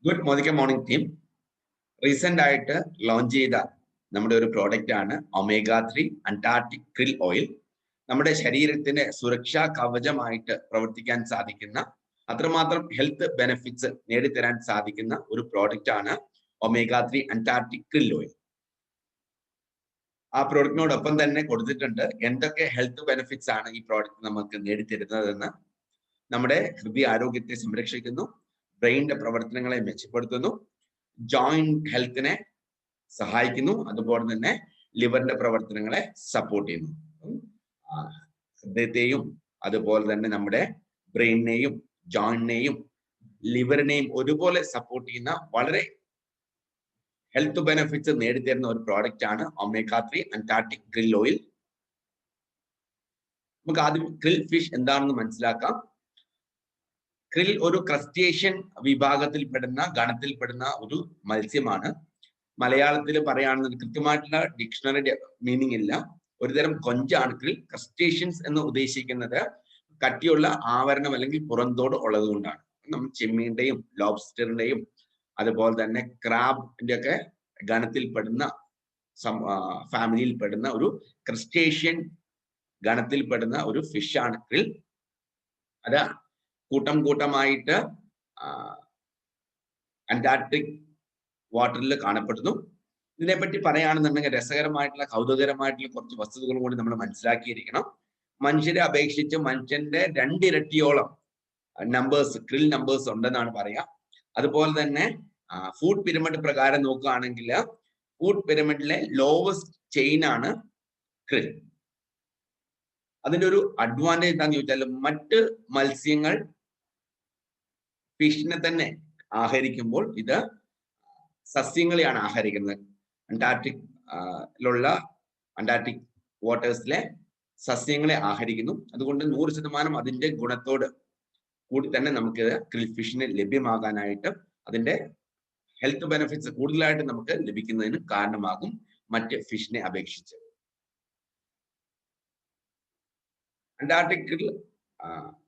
Good morning team. Recent ആയിട്ട് launch ചെയ്ത നമ്മുടെ ഒരു പ്രോഡക്റ്റ് ആണ് ഒമേഗ 3 അന്റാർട്ടിക് krill ഓയിൽ. നമ്മുടെ ശരീരത്തിന് സുരക്ഷാ കവചമായിട്ട് പ്രവർത്തിക്കാൻ സാധിക്കുന്ന, അത്രമാത്രം ഹെൽത്ത് ബെനിഫിറ്റ്സ് നേടിത്തരാൻ സാധിക്കുന്ന ഒരു പ്രോഡക്റ്റ് ആണ് ഒമേഗ 3 അന്റാർട്ടിക് krill ഓയിൽ. ആ പ്രോഡക്റ്റിനോടൊപ്പം തന്നെ കൊടുത്തിട്ടുണ്ട് എന്തൊക്കെ ഹെൽത്ത് ബെനിഫിറ്റ്സ് ആണ് ഈ പ്രോഡക്റ്റ് നമുക്ക് നേടിത്തരുന്നതെന്ന്. നമ്മുടെ ഹൃദയ ആരോഗ്യത്തെ സംരക്ഷിക്കുന്നു, ബ്രെയിനിന്റെ പ്രവർത്തനങ്ങളെ മെച്ചപ്പെടുത്തുന്നു, ജോയിന്റ് ഹെൽത്തിനെ സഹായിക്കുന്നു, അതുപോലെ തന്നെ ലിവറിന്റെ പ്രവർത്തനങ്ങളെ സപ്പോർട്ട് ചെയ്യുന്നു. ഹൃദയത്തെയും അതുപോലെ തന്നെ നമ്മുടെ ബ്രെയിനിനെയും ജോയിന്റിനെയും ലിവറിനെയും ഒരുപോലെ സപ്പോർട്ട് ചെയ്യുന്ന വളരെ ഹെൽത്ത് ബെനിഫിറ്റ്സ് നേടിത്തരുന്ന ഒരു പ്രോഡക്റ്റ് ആണ് ഒമേഗ 3 അന്റാർട്ടിക് krill ഓയിൽ. നമുക്ക് ആദ്യം krill ഫിഷ് എന്താണെന്ന് മനസ്സിലാക്കാം. krill ഒരു ക്രസ്റ്റേഷ്യൻ വിഭാഗത്തിൽപ്പെടുന്ന ഗണത്തിൽപ്പെടുന്ന ഒരു മത്സ്യമാണ്. മലയാളത്തിൽ പറയുകയാണെന്ന് കൃത്യമായിട്ടുള്ള ഡിക്ഷണറി മീനിങ് ഇല്ല. ഒരുതരം കൊഞ്ചാണ് krill. ക്രസ്റ്റേഷ്യൻസ് എന്ന് ഉദ്ദേശിക്കുന്നത് കട്ടിയുള്ള ആവരണം അല്ലെങ്കിൽ പുറന്തോട് ഉള്ളത് കൊണ്ടാണ്. നമ്മൾ ചെമ്മീന്റെയും ലോബ്സ്റ്ററിന്റെയും അതുപോലെ തന്നെ ക്രാബിന്റെ ഒക്കെ ഗണത്തിൽപ്പെടുന്ന ഫാമിലിയിൽപ്പെടുന്ന ഒരു ക്രസ്റ്റേഷ്യൻ ഗണത്തിൽപ്പെടുന്ന ഒരു ഫിഷാണ് krill. അത് കൂട്ടം കൂട്ടമായിട്ട് അന്റാർട്ടിക് വാട്ടറിൽ കാണപ്പെടുന്നു. ഇതിനെപ്പറ്റി പറയുകയാണെന്നുണ്ടെങ്കിൽ രസകരമായിട്ടുള്ള കൗതുകരമായിട്ടുള്ള കുറച്ച് വസ്തുതകളും കൂടി നമ്മൾ മനസ്സിലാക്കിയിരിക്കണം. മനുഷ്യരെ അപേക്ഷിച്ച് മനുഷ്യന്റെ 2 ഇരട്ടിയോളം നമ്പേഴ്സ് krill നമ്പേഴ്സ് ഉണ്ടെന്നാണ് പറയാ. അതുപോലെ തന്നെ ഫുഡ് പിരമിഡ് പ്രകാരം നോക്കുകയാണെങ്കിൽ ഫുഡ് പിരമിഡിലെ ലോവസ്റ്റ് ചെയിൻ ആണ് krill. അതിന്റെ ഒരു അഡ്വാൻറ്റേജ് എന്താണെന്ന് ചോദിച്ചാൽ മറ്റ് മത്സ്യങ്ങൾ ഫിഷിനെ തന്നെ ആഹരിക്കുമ്പോൾ ഇത് സസ്യങ്ങളെയാണ് ആഹരിക്കുന്നത്. അന്റാർട്ടിക് വാട്ടേഴ്സിലെ സസ്യങ്ങളെ ആഹരിക്കുന്നു. അതുകൊണ്ട് 100% അതിന്റെ ഗുണത്തോട് കൂടി തന്നെ നമുക്ക് krill ഫിഷിന് ലഭ്യമാകാനായിട്ട് അതിന്റെ ഹെൽത്ത് ബെനിഫിറ്റ്സ് കൂടുതലായിട്ട് നമുക്ക് ലഭിക്കുന്നതിന് കാരണമാകും മറ്റ് ഫിഷിനെ അപേക്ഷിച്ച്. അന്റാർട്ടിക് krill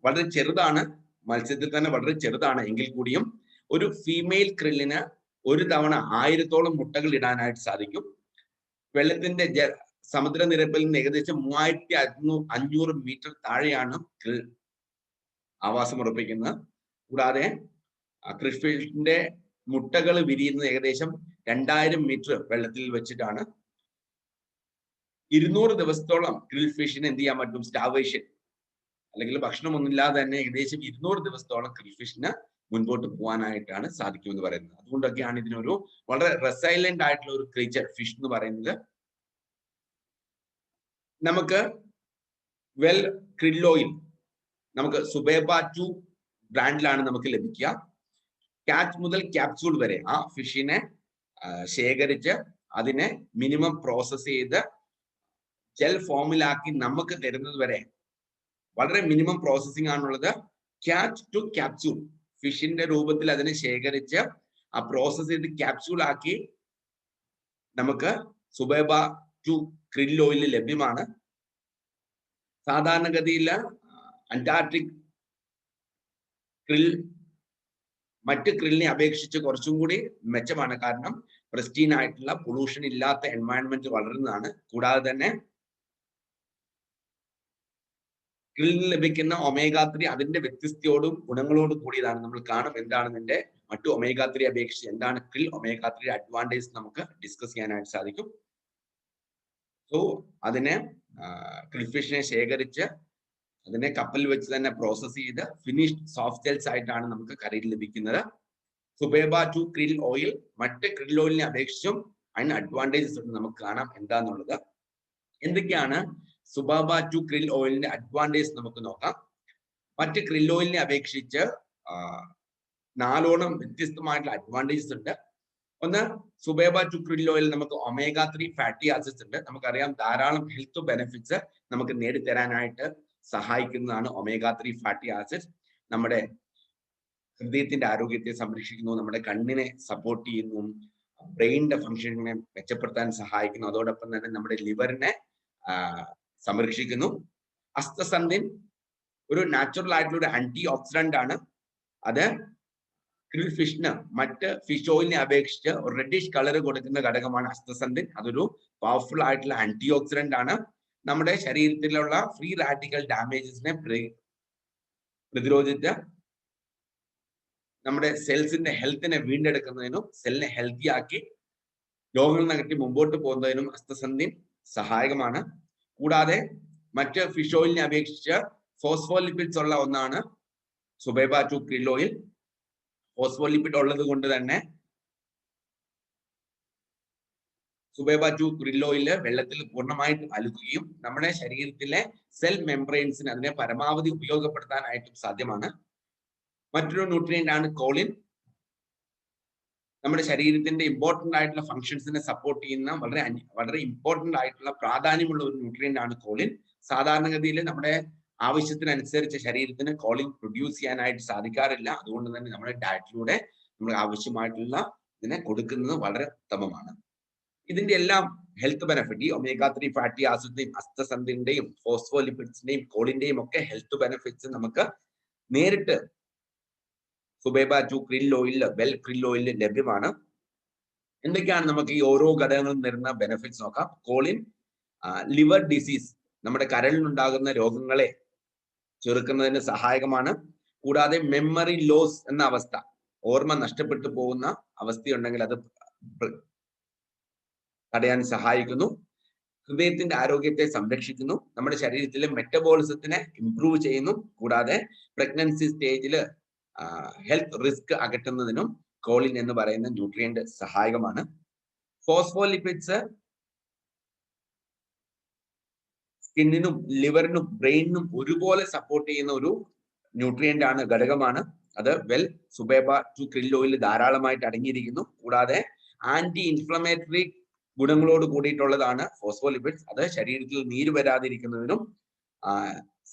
വളരെ ചെറുതാണ്, മത്സ്യത്തിൽ തന്നെ വളരെ ചെറുതാണ്. എങ്കിൽ കൂടിയും ഒരു ഫീമെയിൽ ക്രില്ലിന് ഒരു തവണ 1000-ഓളം മുട്ടകൾ ഇടാനായിട്ട് സാധിക്കും. വെള്ളത്തിന്റെ സമുദ്രനിരപ്പിൽ നിന്ന് ഏകദേശം 3500 മീറ്റർ താഴെയാണ് krill ആവാസം ഉറപ്പിക്കുന്നത്. കൂടാതെ krill ഫിഷിന്റെ മുട്ടകൾ വിരിയുന്നത് ഏകദേശം 2000 മീറ്റർ വെള്ളത്തിൽ വെച്ചിട്ടാണ്. 200 ദിവസത്തോളം krill ഫിഷിന് എന്ത് ചെയ്യാൻ പറ്റും? സ്റ്റാർവേഷൻ അല്ലെങ്കിൽ ഭക്ഷണമൊന്നുമില്ലാതെ തന്നെ ഏകദേശം 200 ദിവസത്തോളം krill ഫിഷിന് മുൻപോട്ട് പോകാനായിട്ടാണ് സാധിക്കുമെന്ന് പറയുന്നത്. അതുകൊണ്ടൊക്കെയാണ് ഇതിനൊരു വളരെ റെസൈലന്റ് ആയിട്ടുള്ള ഒരു ക്രീച്ചർ ഫിഷ് എന്ന് പറയുന്നത്. നമുക്ക് krill ഓയിൽ നമുക്ക് സുബേബ 2 ബ്രാൻഡിലാണ് നമുക്ക് ലഭിക്കുക. ക്യാച്ച് മുതൽ ക്യാപ്സ്യൂൾ വരെ ആ ഫിഷിനെ ശേഖരിച്ച് അതിനെ മിനിമം പ്രോസസ് ചെയ്ത് ജെൽ ഫോമിലാക്കി നമുക്ക് തരുന്നത് വരെ വളരെ മിനിമം പ്രോസസ്സിംഗ് ആണുള്ളത്. ക്യാച്ച് ടു ക്യാപ്സ്യൂൾ ഫിഷിന്റെ രൂപത്തിൽ അതിനെ ശേഖരിച്ച് ആ പ്രോസസ് ചെയ്ത് ക്യാപ്സ്യൂൾ ആക്കി നമുക്ക് സുബേബ 2 krill ഓയിൽ ലഭ്യമാണ്. സാധാരണഗതിയിൽ അന്റാർട്ടിക് krill മറ്റ് krill-നെ അപേക്ഷിച്ച് കുറച്ചും കൂടി മെച്ചമാണ്. കാരണം പ്രിസ്റ്റീൻ ആയിട്ടുള്ള പൊല്യൂഷൻ ഇല്ലാത്ത എൻവയൺമെന്റ് വളരുന്നതാണ്. കൂടാതെ തന്നെ krill ലഭിക്കുന്ന ഒമേഗ 3 അതിന്റെ വ്യത്യസ്തയോടും ഗുണങ്ങളോടും കൂടിയതാണ്. നമ്മൾ കാണും എന്താണ് ഇതിന്റെ മറ്റു ഒമേഗ 3 അപേക്ഷിച്ച് എന്താണ് krill ഒമേഗ 3 അഡ്വാൻറ്റേജ് നമുക്ക് ഡിസ്കസ് ചെയ്യാനായിട്ട് സാധിക്കും. സോ അതിനെ krill ഫിഷിനെ ശേഖരിച്ച് അതിനെ കപ്പൽ വെച്ച് തന്നെ പ്രോസസ് ചെയ്ത് ഫിനിഷ്ഡ് സോഫ്റ്റ് ജെൽസ് ആയിട്ടാണ് നമുക്ക് കരയിൽ ലഭിക്കുന്നത്. സുബേബ 2 krill ഓയിൽ മറ്റ് krill ഓയിലിനെ അപേക്ഷിച്ചും അതിന് അഡ്വാൻറ്റേജസ് ഉണ്ട്. നമുക്ക് കാണാം എന്താന്നുള്ളത്. എന്തൊക്കെയാണ് സുബേബ 2 krill ഓയിലിന്റെ അഡ്വാൻറ്റേജ് നമുക്ക് നോക്കാം. മറ്റ് krill ഓയിലിനെ അപേക്ഷിച്ച് 4 വ്യത്യസ്തമായിട്ടുള്ള അഡ്വാൻറ്റേജസ് ഉണ്ട്. ഒന്ന്, സുബേബ 2 krill ഓയിൽ നമുക്ക് ഒമേഗ 3 ഫാറ്റി ആസിഡ്സ് ഉണ്ട്. നമുക്കറിയാം ധാരാളം ഹെൽത്ത് ബെനിഫിറ്റ്സ് നമുക്ക് നേടിത്തരാനായിട്ട് സഹായിക്കുന്നതാണ് ഒമേഗ 3 ഫാറ്റി ആസിഡ്സ്. നമ്മുടെ ഹൃദയത്തിന്റെ ആരോഗ്യത്തെ സംരക്ഷിക്കുന്നു, നമ്മുടെ കണ്ണിനെ സപ്പോർട്ട് ചെയ്യുന്നു, ബ്രെയിനിന്റെ ഫംഗ്ഷനെ മെച്ചപ്പെടുത്താൻ സഹായിക്കുന്നു, അതോടൊപ്പം തന്നെ നമ്മുടെ ലിവറിനെ സംരക്ഷിക്കുന്നു. അസ്തസന്ധിൻ ഒരു നാച്ചുറൽ ആയിട്ടുള്ള ഒരു ആന്റി ഓക്സിഡന്റ് ആണ്. അത് ക്രിൽ ഫിഷിന് മറ്റ് ഫിഷ് ഓയിലിനെ അപേക്ഷിച്ച് ഒരു റെഡിഷ് കളർ കൊടുക്കുന്ന ഘടകമാണ് അസ്തസന്ധിൻ. അതൊരു പവർഫുൾ ആയിട്ടുള്ള ആന്റി ഓക്സിഡന്റ് ആണ്. നമ്മുടെ ശരീരത്തിലുള്ള ഫ്രീ റാഡിക്കൽ ഡാമേജസിനെ പ്രതിരോധിച്ച് നമ്മുടെ സെൽസിന്റെ ഹെൽത്തിനെ വീണ്ടെടുക്കുന്നതിനും സെല്ലിനെ ഹെൽത്തി ആക്കി രോഗങ്ങൾ നകറ്റി മുമ്പോട്ട് പോകുന്നതിനും അസ്തസന്ധിൻ സഹായകമാണ്. കൂടാതെ മറ്റ് ഫിഷ് ഓയിലിനെ അപേക്ഷിച്ച് ഫോസ്ഫോലിപ്പിഡ്സ് ഉള്ള ഒന്നാണ് സുബൈബ 2 krill ഓയിൽ. ഫോസ്ഫോലിപ്പിഡ് ഉള്ളത് കൊണ്ട് തന്നെ സുബൈബ 2 krill ഓയിൽ വെള്ളത്തിൽ പൂർണ്ണമായിട്ട് അലുക്കുകയും നമ്മുടെ ശരീരത്തിലെ സെൽ മെംബ്രെയിൻസിന് അതിനെ പരമാവധി ഉപയോഗപ്പെടുത്താനായിട്ടും സാധ്യമാണ്. മറ്റൊരു ന്യൂട്രിയന്റ് ആണ് കോളിൻ. നമ്മുടെ ശരീരത്തിന്റെ ഇമ്പോർട്ടന്റ് ആയിട്ടുള്ള ഫംഗ്ഷൻസിനെ സപ്പോർട്ട് ചെയ്യുന്ന വളരെ ഇമ്പോർട്ടന്റ് ആയിട്ടുള്ള പ്രാധാന്യമുള്ള ഒരു ന്യൂട്രിയന്റ് ആണ് കോളിൻ. സാധാരണഗതിയിൽ നമ്മുടെ ആവശ്യത്തിനനുസരിച്ച് ശരീരത്തിന് കോളിൻ പ്രൊഡ്യൂസ് ചെയ്യാനായിട്ട് സാധിക്കാറില്ല. അതുകൊണ്ട് തന്നെ നമ്മുടെ ഡയറ്റിലൂടെ നമ്മൾ ആവശ്യമായിട്ടുള്ള ഇതിനെ കൊടുക്കുന്നത് വളരെ ഉത്തമമാണ്. ഇതിന്റെ എല്ലാം ഹെൽത്ത് ബെനിഫിറ്റ്, ഈ ഒമേഗ 3 ഫാറ്റി ആസിഡിന്റെയും അസ്തസന്ധിന്റെയും ഫോസ്ഫോലിപ്പിഡ്സിന്റെയും കോളിന്റെയും ഒക്കെ ഹെൽത്ത് ബെനിഫിറ്റ്സ് നമുക്ക് നേരിട്ട് Zubaiba 2 krill oil, well krill oil ലഭ്യമാണ്. എന്തൊക്കെയാണ് നമുക്ക് ഈ ഓരോ ഘടകങ്ങളും തരുന്ന ബെനിഫിറ്റ്സ് നോക്കാം. കോളിൻ ലിവർ ഡിസീസ്, നമ്മുടെ കരളിനുണ്ടാകുന്ന രോഗങ്ങളെ ചെറുക്കുന്നതിന് സഹായകമാണ്. കൂടാതെ മെമ്മറി ലോസ് എന്ന അവസ്ഥ, ഓർമ്മ നഷ്ടപ്പെട്ടു പോകുന്ന അവസ്ഥയുണ്ടെങ്കിൽ അത് തടയാൻ സഹായിക്കുന്നു. ഹൃദയത്തിന്റെ ആരോഗ്യത്തെ സംരക്ഷിക്കുന്നു. നമ്മുടെ ശരീരത്തിലെ മെറ്റബോളിസത്തിനെ ഇംപ്രൂവ് ചെയ്യുന്നു. കൂടാതെ പ്രഗ്നൻസി സ്റ്റേജിൽ ഹെൽത്ത് റിസ്ക് അകറ്റുന്നതിനും കോളിൻ എന്ന് പറയുന്ന ന്യൂട്രിയന്റ് സഹായകമാണ്. ഫോസ്ഫോലിപ്പിഡ്സ് സ്കിന്നിനും ലിവറിനും ബ്രെയിനിനും ഒരുപോലെ സപ്പോർട്ട് ചെയ്യുന്ന ഒരു ന്യൂട്രിയന്റ് ആണ്, ഘടകമാണ്. അത് വെൽ സുബൈബ 2 krill ഓയിൽ ധാരാളമായിട്ട് അടങ്ങിയിരിക്കുന്നു. കൂടാതെ ആന്റി ഇൻഫ്ലമേറ്ററി ഗുണങ്ങളോട് കൂടിയിട്ടുള്ളതാണ് ഫോസ്ഫോലിപ്പിഡ്സ്. അത് ശരീരത്തിൽ നീര് വരാതിരിക്കുന്നതിനും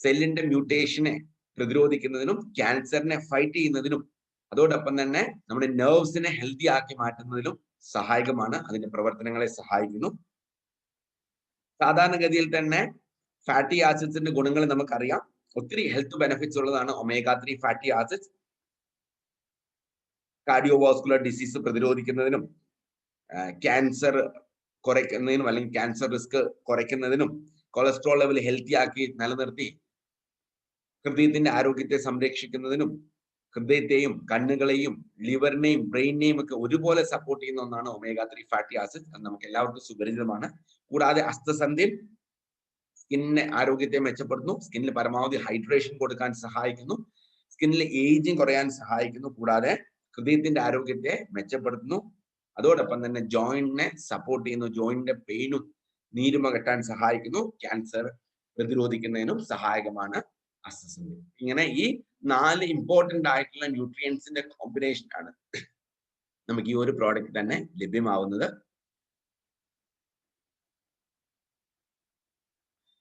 സെല്ലിന്റെ മ്യൂട്ടേഷനെ പ്രതിരോധിക്കുന്നതിനും ക്യാൻസറിനെ ഫൈറ്റ് ചെയ്യുന്നതിനും അതോടൊപ്പം തന്നെ നമ്മുടെ നെർവ്സിനെ ഹെൽത്തി ആക്കി മാറ്റുന്നതിലും സഹായകമാണ്. അതിന്റെ പ്രവർത്തനങ്ങളെ സഹായിക്കുന്നു. സാധാരണഗതിയിൽ തന്നെ ഫാറ്റി ആസിഡ്സിന്റെ ഗുണങ്ങൾ നമുക്കറിയാം. ഒത്തിരി ഹെൽത്ത് ബെനിഫിറ്റ്സ് ഉള്ളതാണ് omega 3 fatty acids. Cardiovascular disease പ്രതിരോധിക്കുന്നതിനും ക്യാൻസർ കുറയ്ക്കുന്നതിനും അല്ലെങ്കിൽ ക്യാൻസർ റിസ്ക് കുറയ്ക്കുന്നതിനും കൊളസ്ട്രോൾ ലെവൽ ഹെൽത്തി ആക്കി നിലനിർത്തി ഹൃദയത്തിന്റെ ആരോഗ്യത്തെ സംരക്ഷിക്കുന്നതിനും ഹൃദയത്തെയും കണ്ണുകളെയും ലിവറിനെയും ബ്രെയിനിനെയും ഒക്കെ ഒരുപോലെ സപ്പോർട്ട് ചെയ്യുന്ന ഒന്നാണ് ഒമേഗ 3 ഫാറ്റി ആസിഡ്. അത് നമുക്ക് എല്ലാവർക്കും സുപരിചിതമാണ്. കൂടാതെ അസ്തസന്ധിൻ സ്കിന്നിന്റെ ആരോഗ്യത്തെ മെച്ചപ്പെടുത്തുന്നു. സ്കിന്നിൽ പരമാവധി ഹൈഡ്രേഷൻ കൊടുക്കാൻ സഹായിക്കുന്നു. സ്കിന്നിലെ ഏജിങ് കുറയാൻ സഹായിക്കുന്നു. കൂടാതെ ഹൃദയത്തിന്റെ ആരോഗ്യത്തെ മെച്ചപ്പെടുത്തുന്നു. അതോടൊപ്പം തന്നെ ജോയിന്റിനെ സപ്പോർട്ട് ചെയ്യുന്നു. ജോയിന്റിന്റെ പെയിനും നീരും അകറ്റാൻ സഹായിക്കുന്നു. ക്യാൻസർ പ്രതിരോധിക്കുന്നതിനും സഹായകമാണ് അസ്തസന്ധിൻ. ഇങ്ങനെ ഈ 4 ഇമ്പോർട്ടന്റ് ആയിട്ടുള്ള ന്യൂട്രിയൻസിന്റെ കോമ്പിനേഷൻ ആണ് നമുക്ക് ഈ ഒരു പ്രോഡക്റ്റ് തന്നെ ലഭ്യമാവുന്നത്.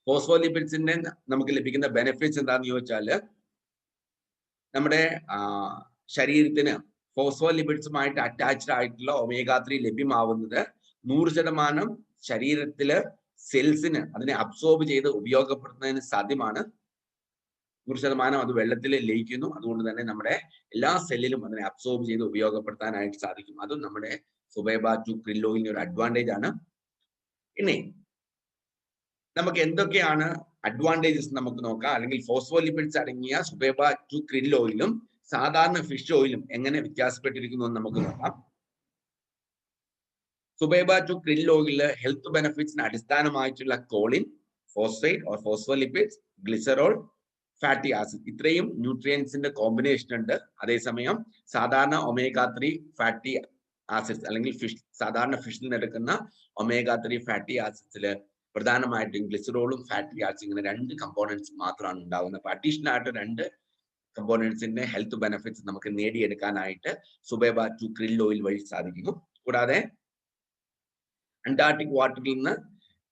ഫോസ്ഫോലിപ്പിഡ്സിന്റെ നമുക്ക് ലഭിക്കുന്ന ബെനിഫിറ്റ്സ് എന്താണെന്ന് ചോദിച്ചാല്, നമ്മുടെ ശരീരത്തിന് ഫോസ്ഫോലിപ്പിഡ്സുമായിട്ട് അറ്റാച്ച്ഡ് ആയിട്ടുള്ള ഒമേഗ 3 ലഭ്യമാവുന്നത് 100% ശരീരത്തില് സെൽസിന് അതിനെ അബ്സോർബ് ചെയ്ത് ഉപയോഗപ്പെടുത്തുന്നതിന് സാധ്യമാണ്. 100% അത് വെള്ളത്തിൽ ലയിക്കുന്നു. അതുകൊണ്ട് തന്നെ നമ്മുടെ എല്ലാ സെല്ലിലും അതിനെ അബ്സോർബ് ചെയ്ത് ഉപയോഗപ്പെടുത്താനായിട്ട് സാധിക്കും. അതും നമ്മുടെ സുബൈബ 2 krill ഓയിലിന്റെ ഒരു അഡ്വാൻറ്റേജ് ആണ്. ഇനി നമുക്ക് എന്തൊക്കെയാണ് അഡ്വാൻറ്റേജസ് നമുക്ക് നോക്കാം. അല്ലെങ്കിൽ ഫോസ്ഫോലിപ്പിഡ്സ് അടങ്ങിയ സുബൈബ 2 krill ഓയിലും സാധാരണ ഫിഷ് ഓയിലും എങ്ങനെ വ്യത്യാസപ്പെട്ടിരിക്കുന്നു എന്ന് നമുക്ക് നോക്കാം. സുബൈബ 2 krill ഓയിലില് ഹെൽത്ത് ബെനിഫിറ്റ്സിന് അടിസ്ഥാനമായിട്ടുള്ള choline, phosphate or phospholipids, glycerol, fatty acid, ഇത്രയും ന്യൂട്രിയൻസിന്റെ കോമ്പിനേഷൻ ഉണ്ട്. അതേസമയം സാധാരണ ഒമേഗ 3 ഫാറ്റി ആസിഡ്സ് അല്ലെങ്കിൽ സാധാരണ ഫിഷിൽ നിന്ന് എടുക്കുന്ന ഒമേഗ 3 ഫാറ്റി ആസിഡ്സില് പ്രധാനമായിട്ടും ഗ്ലിസറോളും ഫാറ്റി ആസിഡ് ഇങ്ങനെ 2 കമ്പോണൻസ് മാത്രമാണ് ഉണ്ടാകുന്നത്. അപ്പൊ അഡീഷണൽ ആയിട്ട് 2 കമ്പോണൻസിന്റെ ഹെൽത്ത് ബെനിഫിറ്റ്സ് നമുക്ക് നേടിയെടുക്കാനായിട്ട് സുബൈബ 2 krill ഓയിൽ വഴി സാധിക്കുന്നു. കൂടാതെ അന്റാർട്ടിക് വാട്ടറിൽ നിന്ന്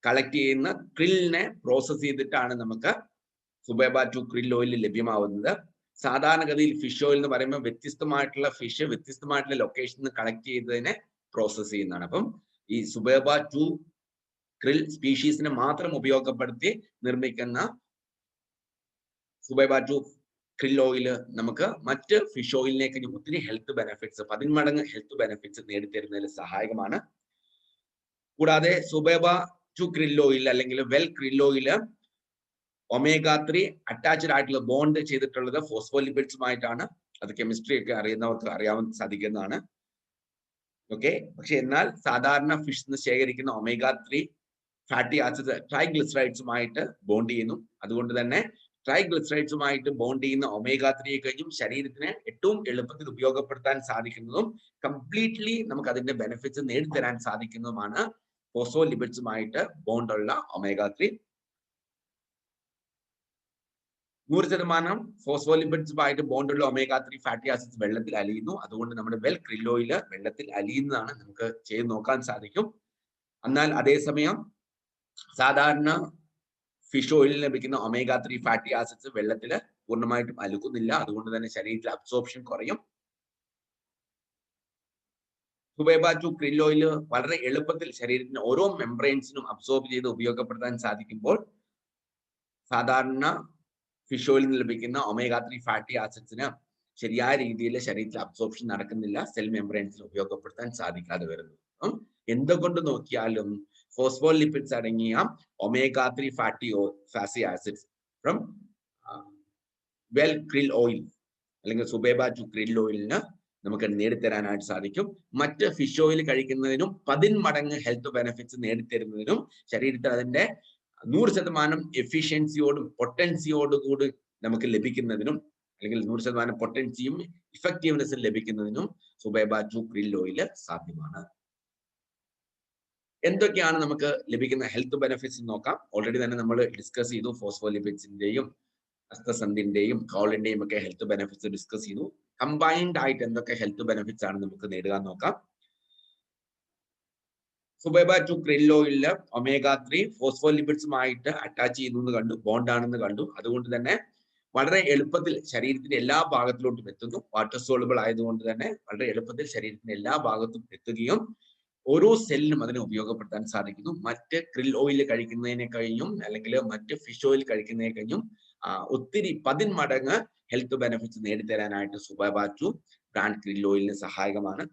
കളക്ട് ചെയ്യുന്ന ക്രില്ലിനെ പ്രോസസ് ചെയ്തിട്ടാണ് നമുക്ക് സുബൈബ 2 krill ഓയിൽ ലഭ്യമാവുന്നത്. സാധാരണഗതിയിൽ ഫിഷ് ഓയിൽ എന്ന് പറയുമ്പോൾ വ്യത്യസ്തമായിട്ടുള്ള ഫിഷ് വ്യത്യസ്തമായിട്ടുള്ള ലൊക്കേഷനിൽ നിന്ന് കളക്ട് ചെയ്തതിനെ പ്രോസസ് ചെയ്യുന്നതാണ്. അപ്പം ഈ സുബൈബ 2 krill സ്പീഷീസിനെ മാത്രം ഉപയോഗപ്പെടുത്തി നിർമ്മിക്കുന്ന സുബൈബ 2 ക്രിൽ ഓയിൽ നമുക്ക് മറ്റ് ഫിഷ് ഓയിലിനെ കഴിഞ്ഞ് ഒത്തിരി ഹെൽത്ത് ബെനിഫിറ്റ്സ് 10 മടങ്ങ് ഹെൽത്ത് ബെനിഫിറ്റ്സ് നേടിത്തരുന്നതിൽ സഹായകമാണ്. കൂടാതെ സുബേബ ടു ക്രിൽ ഓയിൽ അല്ലെങ്കിൽ well krill oil omega 3 attached ആയിട്ടുള്ള ബോണ്ട് ചെയ്തിട്ടുള്ളത് ഫോസ്ഫോലിപിഡ്സുമായിട്ടാണ്. അത് കെമിസ്ട്രി ഒക്കെ അറിയുന്നവർക്ക് അറിയാൻ സാധിക്കുന്നതാണ്. ഓക്കെ, പക്ഷെ എന്നാൽ സാധാരണ ഫിഷ് നിന്ന് ശേഖരിക്കുന്ന ഒമേഗ 3 ഫാറ്റി ആസിഡ് ട്രൈഗ്ലിസറൈഡ്സുമായിട്ട് ബോണ്ട് ചെയ്യുന്നു. അതുകൊണ്ട് തന്നെ ട്രൈഗ്ലിസറൈഡ്സുമായിട്ട് ബോണ്ട് ചെയ്യുന്ന ഒമേഗ 3 കഴിഞ്ഞും ശരീരത്തിന് ഏറ്റവും എളുപ്പത്തിൽ ഉപയോഗപ്പെടുത്താൻ സാധിക്കുന്നതും കംപ്ലീറ്റ്ലി നമുക്ക് അതിന്റെ ബെനിഫിറ്റ്സ് നേടിത്തരാൻ സാധിക്കുന്നതുമാണ് ഫോസ്ഫോലിപിഡ്സുമായിട്ട് ബോണ്ടുള്ള ഒമേഗ 3. 100% ഫോസ്ഫോലിപിഡ്സുമായിട്ട് ബോണ്ടുള്ള ഒമേഗ 3 ഫാറ്റി ആസിഡ്സ് വെള്ളത്തിൽ അലിയുന്നു. അതുകൊണ്ട് നമ്മുടെ വെൽ ക്രിൽ ഓയിൽ വെള്ളത്തിൽ അലിയുന്നതാണ് നമുക്ക് ചെയ്ത് നോക്കാൻ സാധിക്കും. എന്നാൽ അതേസമയം സാധാരണ ഫിഷ് ഓയിലിൽ ലഭിക്കുന്ന ഒമേഗ 3 ഫാറ്റി ആസിഡ്സ് വെള്ളത്തിൽ പൂർണ്ണമായിട്ടും അലുക്കുന്നില്ല. അതുകൊണ്ട് തന്നെ ശരീരത്തിൽ അബ്സോർപ്ഷൻ കുറയും. സുബേബ ടു ക്രിൽ ഓയിൽ വളരെ എളുപ്പത്തിൽ ശരീരത്തിന് ഓരോ മെംബ്രെയിൻസിനും അബ്സോർബ് ചെയ്ത് ഉപയോഗപ്പെടുത്താൻ സാധിക്കുമ്പോൾ സാധാരണ ഫിഷ് ഓയിലിൽ നിന്ന് ലഭിക്കുന്ന ഒമേഗ 3 ഫാറ്റി ആസിഡ്സിന് ശരിയായ രീതിയിൽ ശരീരത്തിൽ അബ്സോർപ്ഷൻ നടക്കുന്നില്ല, സെൽ മെംബ്രെയിൻസിൽ ഉപയോഗപ്പെടുത്താൻ സാധിക്കാതെ വരുന്നു. എന്തുകൊണ്ട് നോക്കിയാലും ഫോസ്ഫോലിപിഡ്സ് അടങ്ങിയ omega 3 fatty acids from well krill oil അല്ലെങ്കിൽ സുബേബ ടു ക്രിൽ ഓയിലിന് നമുക്ക് നേടിത്തരാനായിട്ട് സാധിക്കും. മറ്റ് ഫിഷ് ഓയിൽ കഴിക്കുന്നതിനും 10 മടങ്ങ് ഹെൽത്ത് ബെനിഫിറ്റ്സ് നേടിത്തരുന്നതിനും ശരീരത്തിൽ അതിന്റെ 100% എഫിഷ്യൻസിയോടും പൊട്ടൻസിയോടുകൂടി നമുക്ക് ലഭിക്കുന്നതിനും അല്ലെങ്കിൽ 100% പൊട്ടൻസിയും ഇഫക്റ്റീവ്നെസ്സും ലഭിക്കുന്നതിനും സുബേബ ടു ക്രിൽ ഓയിൽ സാധ്യമാണ്. എന്തൊക്കെയാണ് നമുക്ക് ലഭിക്കുന്ന ഹെൽത്ത് ബെനിഫിറ്റ്സ് നോക്കാം. ഓൾറെഡി തന്നെ നമ്മൾ ഡിസ്കസ് ചെയ്തു. ഫോസ്ഫോലിപിഡ്സിന്റെയും അസ്തസന്ധിന്റെയും കൗളിന്റെയും ഒക്കെ ഹെൽത്ത് ബെനിഫിറ്റ്സ് ഡിസ്കസ് ചെയ്തു. കമ്പൈൻഡ് ആയിട്ട് എന്തൊക്കെ ഹെൽത്ത് ബെനിഫിറ്റ്സ് ആണ് നമുക്ക് നേടുക നോക്കാം. സുബേബ ടു ക്രിൽ ഓയിലില് ഒമേഗ 3 ഫോസ്ഫോലിപിഡ്സുമായിട്ട് അറ്റാച്ച് ചെയ്യുന്നു എന്ന് കണ്ടു, ബോണ്ട് ആണെന്ന് കണ്ടു. അതുകൊണ്ട് തന്നെ വളരെ എളുപ്പത്തിൽ ശരീരത്തിന്റെ എല്ലാ ഭാഗത്തിലോട്ടും എത്തുന്നു. വാട്ടർ സോളുബിൾ ആയതുകൊണ്ട് തന്നെ വളരെ എളുപ്പത്തിൽ ശരീരത്തിന്റെ എല്ലാ ഭാഗത്തും എത്തുകയും ഓരോ സെല്ലിനും അതിനെ ഉപയോഗപ്പെടുത്താൻ സാധിക്കുന്നു. മറ്റ് ക്രിൽ ഓയിൽ കഴിക്കുന്നതിനെ കഴിഞ്ഞും അല്ലെങ്കിൽ മറ്റ് ഫിഷ് ഓയിൽ കഴിക്കുന്നതിനെ കഴിഞ്ഞും ഒത്തിരി 10 മടങ്ങ് ഹെൽത്ത് ബെനിഫിറ്റ്സ് നേടിത്തരാനായിട്ട് സുബേബ ടു ബ്രാൻഡ് ക്രിൽ ഓയിലിന് സഹായകമാണ്.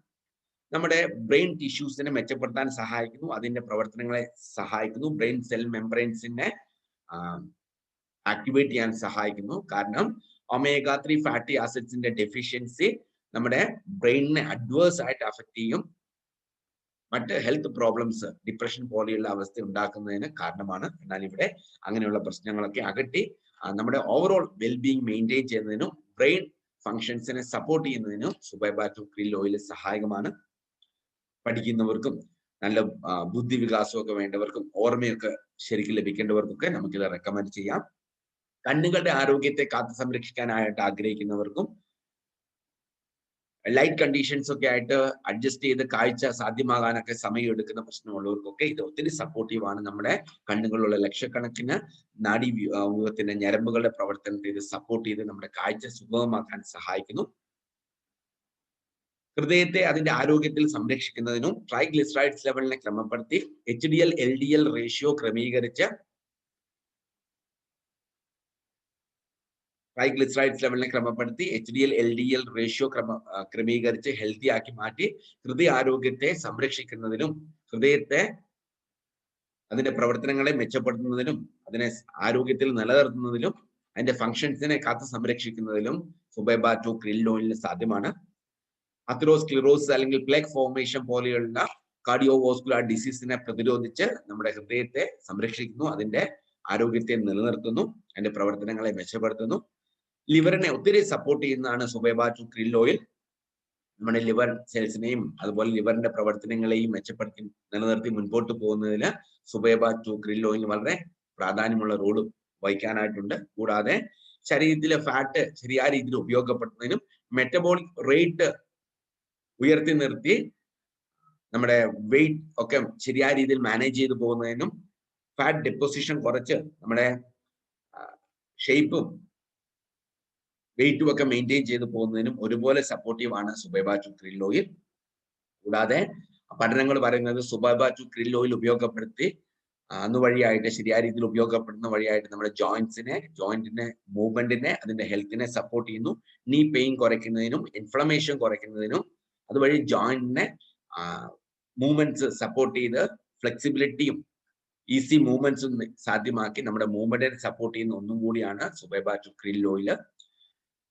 നമ്മുടെ ബ്രെയിൻ ടിഷ്യൂസിനെ മെച്ചപ്പെടുത്താൻ സഹായിക്കുന്നു, അതിന്റെ പ്രവർത്തനങ്ങളെ സഹായിക്കുന്നു, ബ്രെയിൻ സെൽ മെംബ്രെയിൻസിനെ ആക്ടിവേറ്റ് ചെയ്യാൻ സഹായിക്കുന്നു. കാരണം ഒമേഗ 3 ഫാറ്റി ആസിഡ്സിന്റെ ഡെഫിഷ്യൻസി നമ്മുടെ ബ്രെയിനിനെ അഡ്വേഴ്സ് ആയിട്ട് അഫക്ട് ചെയ്യും. മറ്റ് ഹെൽത്ത് പ്രോബ്ലംസ്, ഡിപ്രഷൻ പോലെയുള്ള അവസ്ഥ ഉണ്ടാക്കുന്നതിന് കാരണമാണ്. എന്നാൽ ഇവിടെ അങ്ങനെയുള്ള പ്രശ്നങ്ങളൊക്കെ അകറ്റി നമ്മുടെ ഓവറോൾ വെൽബീങ് മെയിൻറ്റെയിൻ ചെയ്യുന്നതിനും ബ്രെയിൻ ഫങ്ഷൻസിനെ സപ്പോർട്ട് ചെയ്യുന്നതിനും സുബേബ ടു ക്രിൽ ഓയിൽ സഹായകമാണ്. പഠിക്കുന്നവർക്കും നല്ല ബുദ്ധി വികാസമൊക്കെ വേണ്ടവർക്കും ഓർമ്മയൊക്കെ ശരിക്കും ലഭിക്കേണ്ടവർക്കൊക്കെ നമുക്കിത് റെക്കമെൻഡ് ചെയ്യാം. കണ്ണുകളുടെ ആരോഗ്യത്തെ കാത്തു സംരക്ഷിക്കാനായിട്ട് ആഗ്രഹിക്കുന്നവർക്കും ലൈറ്റ് കണ്ടീഷൻസ് ഒക്കെ ആയിട്ട് അഡ്ജസ്റ്റ് ചെയ്ത് കാഴ്ച സാധ്യമാകാനൊക്കെ സമയം എടുക്കുന്ന പ്രശ്നമുള്ളവർക്കൊക്കെ ഇത് ഒത്തിരി സപ്പോർട്ടീവാണ്. നമ്മുടെ കണ്ണുകളിലുള്ള ലക്ഷക്കണക്കിന് നാഡീവ്യൂഹത്തിന്റെ ഞരമ്പുകളുടെ പ്രവർത്തനത്തെ ഇത് സപ്പോർട്ട് ചെയ്ത് നമ്മുടെ കാഴ്ച സുഗമമാക്കാൻ സഹായിക്കുന്നു. ഹൃദയത്തെ അതിന്റെ ആരോഗ്യത്തിൽ സംരക്ഷിക്കുന്നതിനും ട്രൈഗ്ലിസറൈഡ്സ് ലെവലിനെ ക്രമപ്പെടുത്തി HDL LDL റേഷ്യോ ക്രമീകരിച്ച് HDL LDL റേഷ്യോ ക്രമീകരിച്ച് ഹെൽത്തി ആക്കി മാറ്റി ഹൃദയ ആരോഗ്യത്തെ സംരക്ഷിക്കുന്നതിനും ഹൃദയത്തെ അതിന്റെ പ്രവർത്തനങ്ങളെ മെച്ചപ്പെടുത്തുന്നതിനും അതിനെ ആരോഗ്യത്തിൽ നിലനിർത്തുന്നതിലും അതിന്റെ ഫങ്ഷൻസിനെ കാത്തു സംരക്ഷിക്കുന്നതിലും സുബേബ ടു ക്രിൽ ഓയിലിന് സാധ്യമാണ്. അത്രോസ്ക്ലിറോസിസ് അല്ലെങ്കിൽ പ്ലേഗ് ഫോർമേഷൻ പോലെയുള്ള കാർഡിയോവാസ്കുലർ ഡിസീസിനെ പ്രതിരോധിച്ച് നമ്മുടെ ഹൃദയത്തെ സംരക്ഷിക്കുന്നു, അതിന്റെ ആരോഗ്യത്തെ നിലനിർത്തുന്നു, അതിന്റെ പ്രവർത്തനങ്ങളെ മെച്ചപ്പെടുത്തുന്നു. ലിവറിനെ ഒത്തിരി സപ്പോർട്ട് ചെയ്യുന്നതാണ് സുബേബ ടു ക്രിൽ ഓയിൽ. നമ്മുടെ ലിവർ സെൽസിനെയും അതുപോലെ ലിവറിന്റെ പ്രവർത്തനങ്ങളെയും മെച്ചപ്പെടുത്തി നിലനിർത്തി മുൻപോട്ട് പോകുന്നതിന് സുബേബ ടു ക്രിൽ ഓയിൽ വളരെ പ്രാധാന്യമുള്ള റോള് വഹിക്കാനായിട്ടുണ്ട്. കൂടാതെ ശരീരത്തിലെ ഫാറ്റ് ശരിയായ രീതിയിൽ ഉപയോഗപ്പെടുത്തുന്നതിനും മെറ്റബോളിക് റേറ്റ് ഉയർത്തി നിർത്തി നമ്മുടെ വെയിറ്റ് ഒക്കെ ശരിയായ രീതിയിൽ മാനേജ് ചെയ്ത് പോകുന്നതിനും ഫാറ്റ് ഡെപ്പോസിഷൻ കുറച്ച് നമ്മുടെ ഷേപ്പും വെയിറ്റും ഒക്കെ മെയിൻറ്റെയിൻ ചെയ്ത് പോകുന്നതിനും ഒരുപോലെ സപ്പോർട്ടീവ് ആണ് സുബേബ ടു ക്രിൽ ഓയിൽ. കൂടാതെ പഠനങ്ങൾ പറയുന്നത് സുബേബ ടു ക്രിൽ ഓയിൽ ഉപയോഗപ്പെടുത്തി വഴിയായിട്ട് ശരിയായ രീതിയിൽ ഉപയോഗപ്പെടുന്ന വഴിയായിട്ട് നമ്മുടെ ജോയിന്റിന്റെ മൂവ്മെന്റിനെ അതിന്റെ ഹെൽത്തിനെ സപ്പോർട്ട് ചെയ്യുന്നു. നീ പെയിൻ കുറയ്ക്കുന്നതിനും ഇൻഫ്ലമേഷൻ കുറയ്ക്കുന്നതിനും അതുവഴി ജോയിന്റിനെ മൂവ്മെന്റ്സ് സപ്പോർട്ട് ചെയ്ത് ഫ്ലെക്സിബിലിറ്റിയും ഈസി മൂവ്മെന്റ്സും സാധ്യമാക്കി നമ്മുടെ മൂവ്മെന്റിനെ സപ്പോർട്ട് ചെയ്യുന്ന ഒന്നും കൂടിയാണ് സുബൈബ ടു ക്രിൽ ഓയിൽ.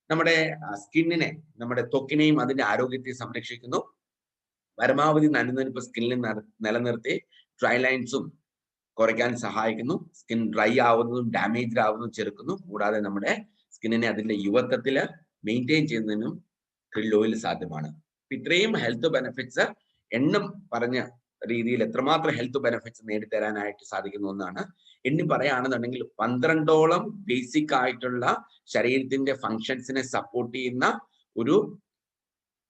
നമ്മുടെ സ്കിന്നിനെ, നമ്മുടെ ത്വക്കിനെയും അതിന്റെ ആരോഗ്യത്തെ സംരക്ഷിക്കുന്നു. പരമാവധി നനുനനുപ്പ് സ്കിന്നിൽ നിലനിർത്തി ഡ്രൈ ലൈൻസും കുറയ്ക്കാൻ സഹായിക്കുന്നു. സ്കിൻ ഡ്രൈ ആവുന്നതും ഡാമേജ് ആവുന്നതും ചെറുക്കുന്നു. കൂടാതെ നമ്മുടെ സ്കിന്നിനെ അതിന്റെ യുവത്വത്തിൽ മെയിൻറ്റെയിൻ ചെയ്യുന്നതിനും ക്രിൽ ഓയിൽ സാധ്യമാണ്. ഇത്രയും ഹെൽത്ത് ബെനിഫിറ്റ്സ് എണ്ണം പറഞ്ഞ രീതിയിൽ എത്രമാത്രം ഹെൽത്ത് ബെനിഫിറ്റ്സ് നേടിത്തരാനായിട്ട് സാധിക്കുന്ന ഒന്നാണ്. എണ്ണി പറയുകയാണെന്നുണ്ടെങ്കിൽ 12ഓളം ബേസിക് ആയിട്ടുള്ള ശരീരത്തിന്റെ ഫങ്ഷൻസിനെ സപ്പോർട്ട് ചെയ്യുന്ന ഒരു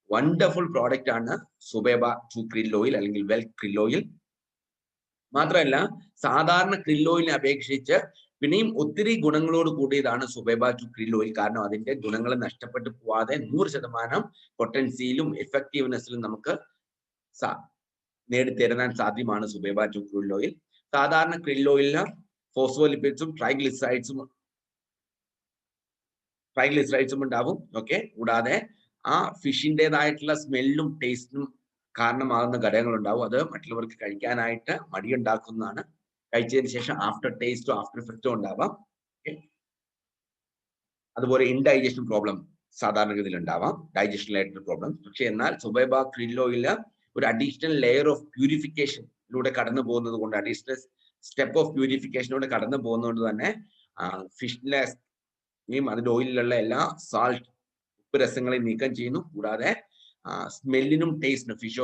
വണ്ടർഫുൾ പ്രോഡക്റ്റ് ആണ് സുബൈബ ടു ക്രിൽ ഓയിൽ അല്ലെങ്കിൽ വെൽ ക്രിൽ ഓയിൽ. മാത്രമല്ല സാധാരണ ക്രിൽ ഓയിലിനെ അപേക്ഷിച്ച് പിന്നെയും ഒത്തിരി ഗുണങ്ങളോട് കൂടിയതാണ് സുബൈബ ടു ക്രിൽ ഓയിൽ. കാരണം അതിന്റെ ഗുണങ്ങൾ നഷ്ടപ്പെട്ടു പോവാതെ 100% പൊട്ടൻസിയിലും എഫക്റ്റീവ്നെസ്സിലും നമുക്ക് നേടിത്തരാൻ സാധ്യമാണ് സുബൈബ ടു ക്രിൽ ഓയിൽ. സാധാരണ ക്രിൽ ഓയിലിന് ഫോസ്ഫോലിപ്പിഡ്സും ട്രൈഗ്ലിസറൈഡ്സും ഉണ്ടാവും. ഓക്കെ, കൂടാതെ ആ ഫിഷിൻ്റെതായിട്ടുള്ള സ്മെല്ലും ടേസ്റ്റിനും കാരണമാകുന്ന ഘടകങ്ങൾ ഉണ്ടാവും. അത് മറ്റുള്ളവർക്ക് കഴിക്കാനായിട്ട് മടിയുണ്ടാക്കുന്നതാണ്. കഴിച്ചതിന് ശേഷം ആഫ്റ്റർ ടേസ്റ്റോ ആഫ്റ്റർ ഇഫക്റ്റോ ഉണ്ടാവാം. അതുപോലെ ഇൻഡൈജഷൻ പ്രോബ്ലം സാധാരണഗതിയിൽ ഉണ്ടാവാം, ഡൈജഷൻ റിലേറ്റഡ് പ്രോബ്ലം. പക്ഷെ എന്നാൽ സുബൈബ ക്രിൽ ഓയിൽ ഒരു അഡീഷണൽ ലെയർ ഓഫ് പ്യൂരിഫിക്കേഷനിലൂടെ കടന്നു പോകുന്നത് കൊണ്ട്, അഡീഷണൽ സ്റ്റെപ്പ് ഓഫ് പ്യൂരിഫിക്കേഷനിലൂടെ കടന്നു പോകുന്നതുകൊണ്ട് തന്നെ ഫിഷിലെ അതിന്റെ ഓയിലിലുള്ള എല്ലാ സാൾട്ട് ഉപ്പ് രസങ്ങളെയും നീക്കം ചെയ്യുന്നു. കൂടാതെ സ്മെല്ലിനും ടേസ്റ്റിനും ഫിഷ്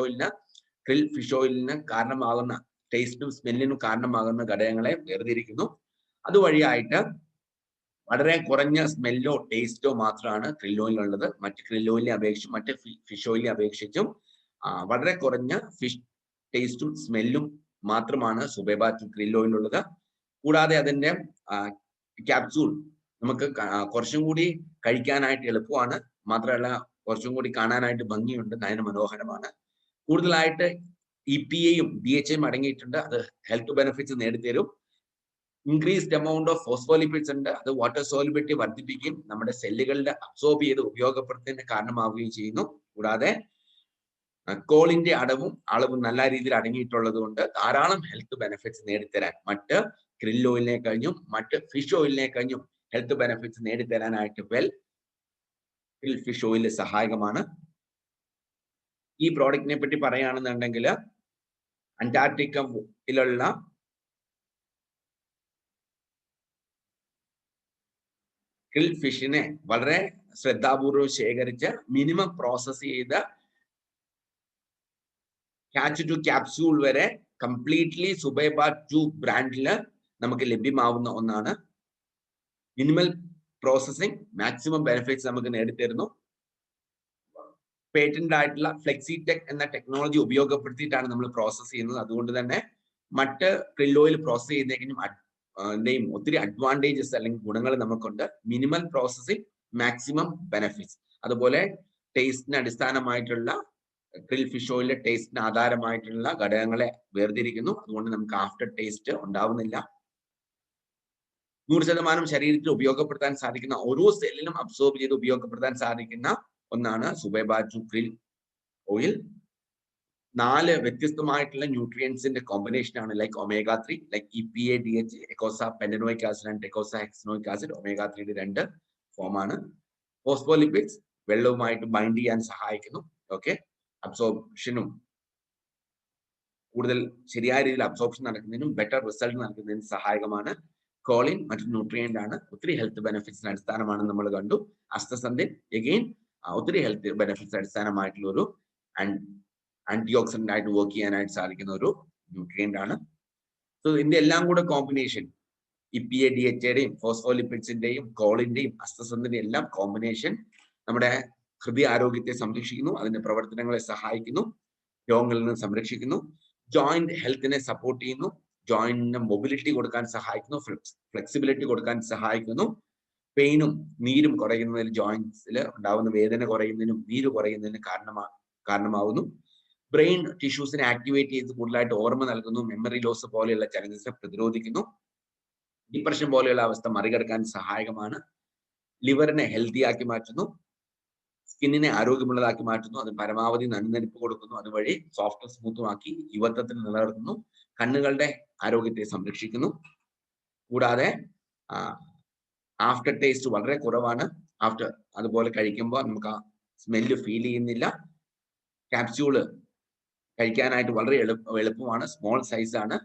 ഓയിലിന് കാരണമാകുന്ന ടേസ്റ്റിനും സ്മെല്ലിനും കാരണമാകുന്ന ഘടകങ്ങളെ വേർതിരിക്കുന്നു. അതുവഴിയായിട്ട് വളരെ കുറഞ്ഞ സ്മെല്ലോ ടേസ്റ്റോ മാത്രമാണ് ക്രിൽ ഓയിലുള്ളത്. മറ്റ് ക്രിൽ ഓയിലിനെ അപേക്ഷിച്ചും മറ്റ് ഫിഷ് ഓയിലിനെ അപേക്ഷിച്ചും വളരെ കുറഞ്ഞ ഫിഷ് ടേസ്റ്റും സ്മെല്ലും മാത്രമാണ് സുബൈബ ടു ക്രിൽ ഓയിലുള്ളത്. കൂടാതെ അതിന്റെ ക്യാപ്സൂൾ നമുക്ക് കുറച്ചും കൂടി കഴിക്കാനായിട്ട് എളുപ്പമാണ്. മാത്രമല്ല കുറച്ചും കൂടി കാണാനായിട്ട് ഭംഗിയുണ്ട്, നയന മനോഹരമാണ്. കൂടുതലായിട്ട് EPAയും DHAയും അടങ്ങിയിട്ടുണ്ട്. അത് ഹെൽത്ത് ബെനിഫിറ്റ്സ് നേടിത്തരും. ഇൻക്രീസ്ഡ് എമൗണ്ട് ഓഫ് ഫോസ്ഫോലിപ്പിഡ്സ് ഉണ്ട്. അത് വാട്ടർ സോലിബിലിറ്റി വർദ്ധിപ്പിക്കുകയും നമ്മുടെ സെല്ലുകളുടെ അബ്സോർബ് ചെയ്ത് ഉപയോഗപ്പെടുത്തുന്നതിന് കാരണമാവുകയും ചെയ്യുന്നു. കൂടാതെ കോളിന്റെ അളവും നല്ല രീതിയിൽ അടങ്ങിയിട്ടുള്ളത് കൊണ്ട് ധാരാളം ഹെൽത്ത് ബെനിഫിറ്റ്സ് നേടിത്തരാൻ മറ്റ് ക്രിൽ ഓയിലിനെ കഴിഞ്ഞും മറ്റ് ഫിഷ് ഓയിലിനെ കഴിഞ്ഞും ഹെൽത്ത് ബെനിഫിറ്റ്സ് നേടിത്തരാനായിട്ട് വെൽ ക്രിൽ ഫിഷ് ഓയിൽ സഹായകമാണ്. ഈ പ്രോഡക്റ്റിനെ പറ്റി പറയുകയാണെന്നുണ്ടെങ്കിൽ അന്റാർട്ടിക്കയിലുള്ള ക്രിൽ ഫിഷിനെ വളരെ ശ്രദ്ധാപൂർവം ശേഖരിച്ച് മിനിമം പ്രോസസ് ചെയ്ത് ക്യാച്ച് ടു ക്യാപ്സ്യൂൾ വരെ കംപ്ലീറ്റ്ലി സുബൈബ ടു ബ്രാൻഡില് നമുക്ക് ലഭ്യമാവുന്ന ഒന്നാണ്. മിനിമൽ പ്രോസസ്സിംഗ് മാക്സിമം ബെനിഫിറ്റ്സ് നമുക്ക് നേടിത്തരുന്നു. പേറ്റന്റ് ആയിട്ടുള്ള ഫ്ലെക്സിടെക് എന്ന ടെക്നോളജി ഉപയോഗപ്പെടുത്തിയിട്ടാണ് നമ്മൾ പ്രോസസ് ചെയ്യുന്നത്. അതുകൊണ്ട് തന്നെ മറ്റ് ക്രിൽ ഓയിൽ പ്രോസസ് ചെയ്യുന്നതിനും ഒത്തിരി അഡ്വാൻറ്റേജസ് അല്ലെങ്കിൽ ഗുണങ്ങൾ നമുക്കുണ്ട്. Minimal processing, maximum benefits. അതുപോലെ ടേസ്റ്റിന് അടിസ്ഥാനമായിട്ടുള്ള ക്രിൽ ഫിഷ് ഓയിലിലെ ടേസ്റ്റിന് ആധാരമായിട്ടുള്ള ഘടകങ്ങളെ വേർതിരിക്കുന്നു. അതുകൊണ്ട് നമുക്ക് ആഫ്റ്റർ ടേസ്റ്റ് ഉണ്ടാവുന്നില്ല. 100% ശരീരത്തിൽ ഉപയോഗപ്പെടുത്താൻ സാധിക്കുന്ന, ഓരോ സെല്ലിലും അബ്സോർബ് ചെയ്ത് ഉപയോഗപ്പെടുത്താൻ സാധിക്കുന്ന ഒന്നാണ് സുബൈബ ടു ക്രിൽ ഓയിൽ. 4 വ്യത്യസ്തമായിട്ടുള്ള ന്യൂട്രിയൻസിന്റെ കോമ്പിനേഷൻ ആണ്. Like omega-3, like EPA, DHA, eicosapentaenoic acid and eicosahexaenoic acid. omega-3 2 ഫോമാണ്. ഫോസ്ഫോലിപ്പിഡ്സ് വെള്ളവുമായിട്ട് ബൈൻഡ് ചെയ്യാൻ സഹായിക്കുന്നു. ഓക്കെ, അബ്സോർപ്ഷനും കൂടുതൽ ശരിയായ രീതിയിൽ അബ്സോർപ്ഷൻ നടക്കുന്നതിനും ബെറ്റർ റിസൾട്ട് നടക്കുന്നതിനും സഹായകമാണ്. കോളിൻ മറ്റൊരു ന്യൂട്രിയന്റ് ആണ്. ഒത്തിരി ഹെൽത്ത് ബെനിഫിറ്റ്സിന് അടിസ്ഥാനമാണ് നമ്മൾ കണ്ടു. അസ്തസന്ധിൻ എഗെയിൻ ഒത്തിരി ഹെൽത്ത് ബെനിഫിറ്റ്സ് അടിസ്ഥാനമായിട്ടുള്ള ഒരു ആന്റി ഓക്സിഡന്റ് ആയിട്ട് വർക്ക് ചെയ്യാനായിട്ട് സാധിക്കുന്ന ഒരു ന്യൂട്രിയന്റ് ആണ്. സോ ഇതിന്റെ എല്ലാം കൂടെ കോമ്പിനേഷൻ, EPA, DHAയുടെയും ഫോസ്ഫോലിപ്പിഡ്സിന്റെയും കോളിന്റെയും അസ്തസന്ധിന്റെയും എല്ലാം കോമ്പിനേഷൻ നമ്മുടെ ഹൃദയ ആരോഗ്യത്തെ സംരക്ഷിക്കുന്നു, അതിന്റെ പ്രവർത്തനങ്ങളെ സഹായിക്കുന്നു, രോഗങ്ങളിൽ നിന്ന് സംരക്ഷിക്കുന്നു, ജോയിന്റ് ഹെൽത്തിനെ സപ്പോർട്ട് ചെയ്യുന്നു, ജോയിന്റിന് മൊബിലിറ്റി കൊടുക്കാൻ സഹായിക്കുന്നു, ഫ്ലെക്സിബിലിറ്റി കൊടുക്കാൻ സഹായിക്കുന്നു, പെയിനും നീരും കുറയുന്നതിൽ, ജോയിന്റ്സിൽ ഉണ്ടാവുന്ന വേദന കുറയുന്നതിനും നീര് കുറയുന്നതിനും കാരണമാവുന്നു. ബ്രെയിൻ ടിഷ്യൂസിനെ ആക്ടിവേറ്റ് ചെയ്ത് കൂടുതലായിട്ട് ഓർമ്മ നൽകുന്നു, മെമ്മറി ലോസ് പോലെയുള്ള ചലഞ്ചസിനെ പ്രതിരോധിക്കുന്നു, ഡിപ്രഷൻ പോലെയുള്ള അവസ്ഥ മറികടക്കാൻ സഹായകമാണ്, ലിവറിനെ ഹെൽത്തി ആക്കി മാറ്റുന്നു, സ്കിന്നിനെ ആരോഗ്യമുള്ളതാക്കി മാറ്റുന്നു, അത് പരമാവധി നനുനനുപ്പ് കൊടുക്കുന്നു, അതുവഴി സോഫ്റ്റ് സ്മൂത്തുമാക്കി യുവത്വത്തിന് നിലനിർത്തുന്നു, കണ്ണുകളുടെ ആരോഗ്യത്തെ സംരക്ഷിക്കുന്നു. കൂടാതെ ആഫ്റ്റർ ടേസ്റ്റ് വളരെ കുറവാണ്. അതുപോലെ കഴിക്കുമ്പോൾ നമുക്ക് ആ സ്മെല്ല് ഫീൽ ചെയ്യുന്നില്ല. ക്യാപ്സ്യൂള് കഴിക്കാനായിട്ട് വളരെ എളുപ്പമാണ്, സ്മോൾ സൈസ് ആണ്.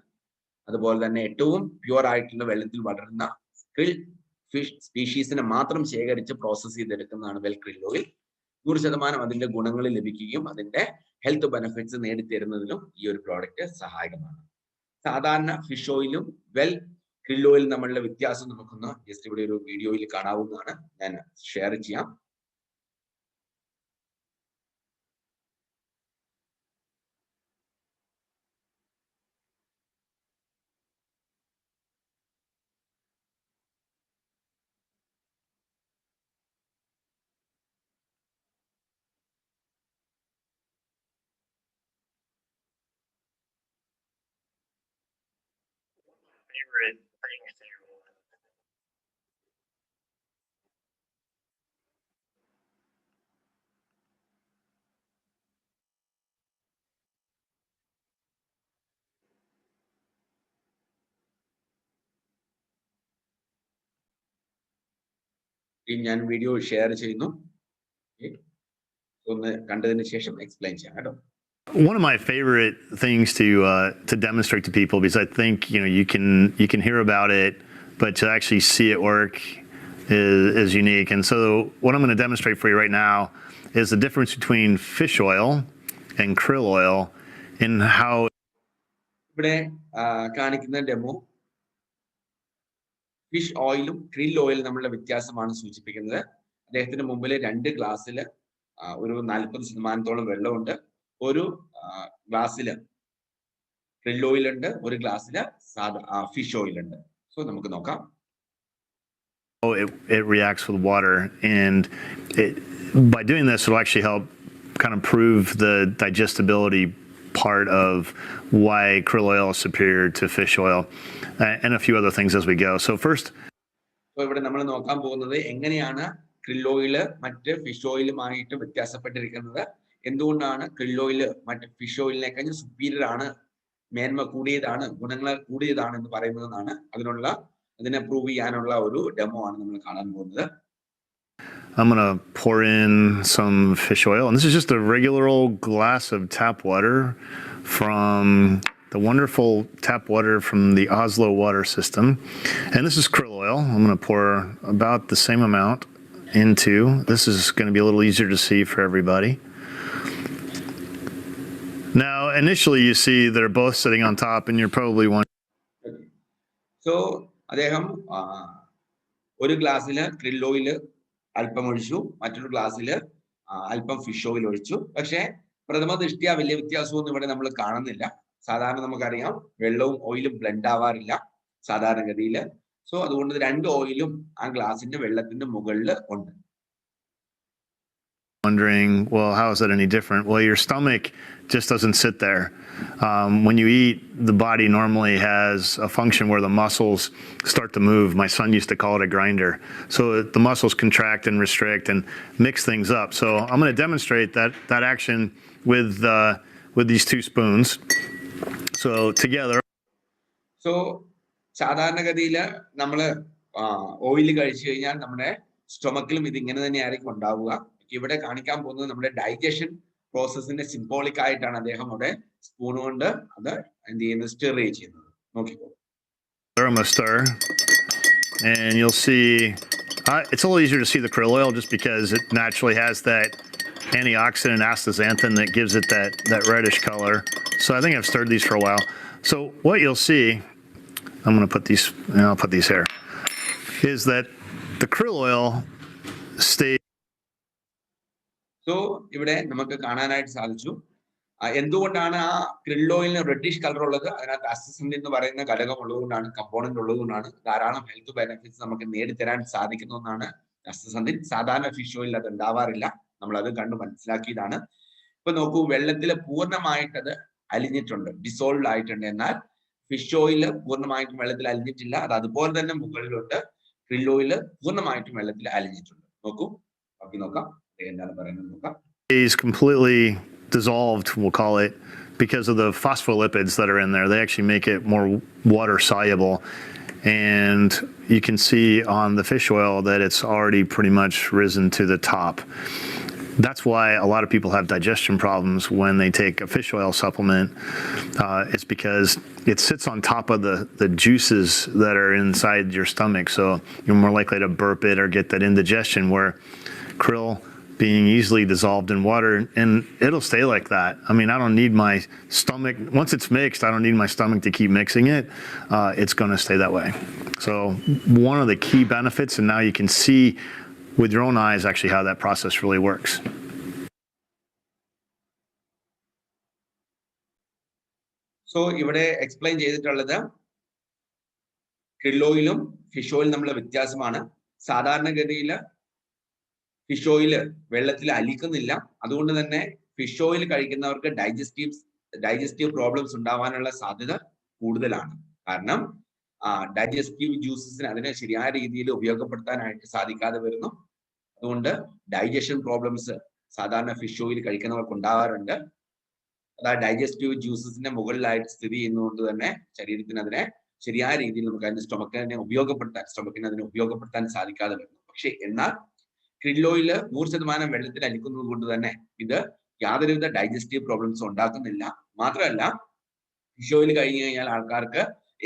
അതുപോലെ തന്നെ ഏറ്റവും പ്യുവർ ആയിട്ടുള്ള വെള്ളത്തിൽ വളരുന്ന ക്രിൽ ഫിഷ് സ്പീഷീസിനെ മാത്രം ശേഖരിച്ച് പ്രോസസ് ചെയ്തെടുക്കുന്നതാണ് വെൽ ക്രിൽ ഓയിൽ. 100% അതിന്റെ ഗുണങ്ങൾ ലഭിക്കുകയും അതിന്റെ ഹെൽത്ത് ബെനിഫിറ്റ്സ് നേടിത്തരുന്നതിലും ഈ ഒരു പ്രോഡക്റ്റ് സഹായകമാണ്. സാധാരണ ഫിഷ് ഓയിലും വെൽ ക്രിൽ ഓയിലും തമ്മിലുള്ള വ്യത്യാസം നമുക്കൊന്ന് ജസ്റ്റ് ഇവിടെ ഒരു വീഡിയോയിൽ കാണാവുന്നതാണ്. ഞാൻ ഷെയർ ചെയ്യാം. Favorite things to ഞാൻ വീഡിയോ ഷെയർ ചെയ്യുന്നു. ഒന്ന് കണ്ടതിന് ശേഷം എക്സ്പ്ലെയിൻ ചെയ്യാം കേട്ടോ. One of my favorite things to demonstrate to people, because I think you can hear about it, but to actually see it work is unique. And so what I'm going to demonstrate for you right now is the difference between fish oil and krill oil and how. ഇവിടെ കാണിക്കുന്ന demo fish ഓയിലും krill ഓയിലും തമ്മിലുള്ള വ്യത്യാസമാണ് സൂചിപ്പിക്കുന്നത്. അദ്ദേഹത്തിന് മുമ്പിൽ 2 ഗ്ലാസ്സിൽ ഒരു 40% വെള്ളമുണ്ട്. ഒരു ഗ്ലാസ്സിൽ ക്രിൽ ഓയിൽ ഉണ്ട്, ഒരു ഗ്ലാസ്സിൽ ഫിഷ് ഓയിൽ ഉണ്ട്. സോ നമുക്ക് നോക്കാം. It reacts with water, and by doing this it'll actually help kind of prove the digestibility part of why krill oil is superior to fish oil, and a few other things as we go. So first, ഇവിടെ നമ്മൾ നോക്കാൻ പോകുന്നത് എങ്ങനെയാണ് krill oil മറ്റ് fish ഓയിലുമായിട്ട് വ്യത്യാസപ്പെട്ടിരിക്കുന്നത്, എന്തുകൊണ്ടാണ് krill oil മറ്റ് fish ഓയിലിനേക്കാൾ superior ആണ്, മേന്മ കൂടിയതാണ്, ഗുണങ്ങൾ കൂടിയതാണ് എന്ന് പറയുന്നതാണ്. അതിനെ പ്രൂവ് ചെയ്യാനുള്ള ഒരു ഡെമോ ആണ് നമ്മൾ കാണാൻ പോകുന്നത്. I'm going to pour in some fish oil, and this is just a regular old glass of tap water from the wonderful tap water from the Oslo water system. And this is krill oil. I'm going to pour about the same amount into. This is going to be a little easier to see for everybody. Now, initially you see they're both sitting on top, and you're probably wondering. So, അദ്ദേഹം ഒരു ഗ്ലാസ്സിൽ krill oil അല്പം ഒഴിച്ചു, മറ്റൊരു ഗ്ലാസ്സിൽ അല്പം fish oil ഒഴിച്ചു. പക്ഷേ പ്രഥമ ദൃഷ്ട്യാ വലിയ വ്യത്യാസമൊന്നും ഇവിടെ നമ്മൾ കാണുന്നില്ല. സാധാരണ നമുക്കറിയാം വെള്ളവും ഓയിലും ബ്ലെൻഡ് ആവാറില്ല സാധാരണഗതിയിൽ. സോ അതുകൊണ്ട് 2 ഓയിലും ആ ഗ്ലാസിന്റെ വെള്ളത്തിന്റെ മുകളിൽ ഉണ്ട്. Wondering, well, how is that any different? Well, your stomach just doesn't sit there. When you eat, the body normally has a function where the muscles start to move. My son used to call it a grinder. So the muscles contract and restrict and mix things up. So I'm going to demonstrate that action with these 2 spoons. So together. So സാധാരണഗതിയിൽ നമ്മൾ oil കഴിച്ചു കഴിഞ്ഞാൽ നമ്മുടെ സ്റ്റൊമക്കിലും ഇതിങ്ങനെ തന്നെയായിരിക്കും ഉണ്ടാവുക. ഇവിടെ കാണിക്കാൻ പോകുന്നത് നമ്മുടെ ഡൈജഷൻ പ്രോസസ്സിന്റെ സിംബോളിക് ആയിട്ടാണ് അദ്ദേഹം അവിടെ സ്പൂൺ കൊണ്ട് അത് എന്ത് ചെയ്യുന്നത്, സ്റ്റിർ ചെയ്യുന്നത്. നോക്കിക്കോ. Stir, and you'll see it's a little easier to see the krill oil just because it naturally has that antioxidant astaxanthin that gives it that reddish color. So I think I've stirred these for a while. So what you'll see, I'll put these here, is that the krill oil stays. So ഇവിടെ നമുക്ക് കാണാനായിട്ട് സാധിച്ചു എന്തുകൊണ്ടാണ് ആ krill ഓയിലിന് reddish colour ഉള്ളത്. അതിനകത്ത് അസ്റ്റസന്തിൻ എന്ന് പറയുന്ന ഘടകം ഉള്ളതുകൊണ്ടാണ്, കമ്പോണന്റ് ഉള്ളതുകൊണ്ടാണ്. ധാരാളം ഹെൽത്ത് ബെനിഫിറ്റ്സ് നമുക്ക് നേടിത്തരാൻ സാധിക്കുന്ന ഒന്നാണ് അസ്റ്റസന്തിൻ. സാധാരണ ഫിഷ് ഓയിലിൽ അത് ഉണ്ടാവാറില്ല. നമ്മൾ അത് കണ്ട് മനസ്സിലാക്കിയതാണ്. ഇപ്പൊ നോക്കൂ, വെള്ളത്തിൽ പൂർണ്ണമായിട്ട് അത് അലിഞ്ഞിട്ടുണ്ട്, ഡിസോൾവ് ആയിട്ടുണ്ട്. എന്നാൽ ഫിഷ് ഓയിൽ പൂർണ്ണമായിട്ടും വെള്ളത്തിൽ അലിഞ്ഞിട്ടില്ല. അത് അതുപോലെ തന്നെ മുകളിലോട്ട് krill oil പൂർണ്ണമായിട്ടും വെള്ളത്തിൽ അലിഞ്ഞിട്ടുണ്ട്. നോക്കൂ, ബാക്കി നോക്കാം എന്താണ് പറയുന്നത് നോക്കാം. Is completely dissolved, we'll call it, because of the phospholipids that are in there. They actually make it more water soluble. And you can see on the fish oil that it's already pretty much risen to the top. That's why a lot of people have digestion problems when they take a fish oil supplement. It's because it sits on top of the juices that are inside your stomach. So you're more likely to burp it or get that indigestion, where krill being easily dissolved in water, and it'll stay like that. I mean, I don't need my stomach, once it's mixed, I don't need my stomach to keep mixing it. It's going to stay that way. So one of the key benefits, and now you can see with your own eyes actually how that process really works. So ഇവിടെ explain ചെയ്തിട്ടുള്ളത് krill oilum fish oil തമ്മിലുള്ള വ്യത്യാസമാണ്. സാധാരണഗതിയിൽ fish oil വെള്ളത്തിൽ അലിക്കുന്നില്ല. അതുകൊണ്ട് തന്നെ fish oil കഴിക്കുന്നവർക്ക് digestive problems ഉണ്ടാവാനുള്ള സാധ്യത കൂടുതലാണ്. കാരണം ഡൈജസ്റ്റീവ് ജ്യൂസസിന് അതിനെ ശരിയായ രീതിയിൽ ഉപയോഗപ്പെടുത്താനായിട്ട് സാധിക്കാതെ വരുന്നു. അതുകൊണ്ട് ഡൈജഷൻ പ്രോബ്ലംസ് സാധാരണ ഫിഷ് ഓയിൽ കഴിക്കുന്നവർക്ക് ഉണ്ടാകാറുണ്ട്. അതായത് ഡൈജസ്റ്റീവ് ജ്യൂസസിന്റെ മുകളിലായിട്ട് സ്ഥിതി ചെയ്യുന്നതുകൊണ്ട് തന്നെ ശരീരത്തിന് അതിനെ ശരിയായ രീതിയിൽ നമുക്ക് അതിന്റെ സ്റ്റൊമക്കിനെ ഉപയോഗപ്പെടുത്താൻ സാധിക്കാതെ വരുന്നു. പക്ഷെ എന്നാൽ krill oil 100% വെള്ളത്തിൽ അലിക്കുന്നത് കൊണ്ട് തന്നെ ഇത് യാതൊരുവിധ ഡൈജസ്റ്റീവ് പ്രോബ്ലംസും ഉണ്ടാക്കുന്നില്ല. മാത്രമല്ല ഫിഷ് ഓയിൽ കഴിഞ്ഞു കഴിഞ്ഞാൽ ആൾക്കാർക്ക്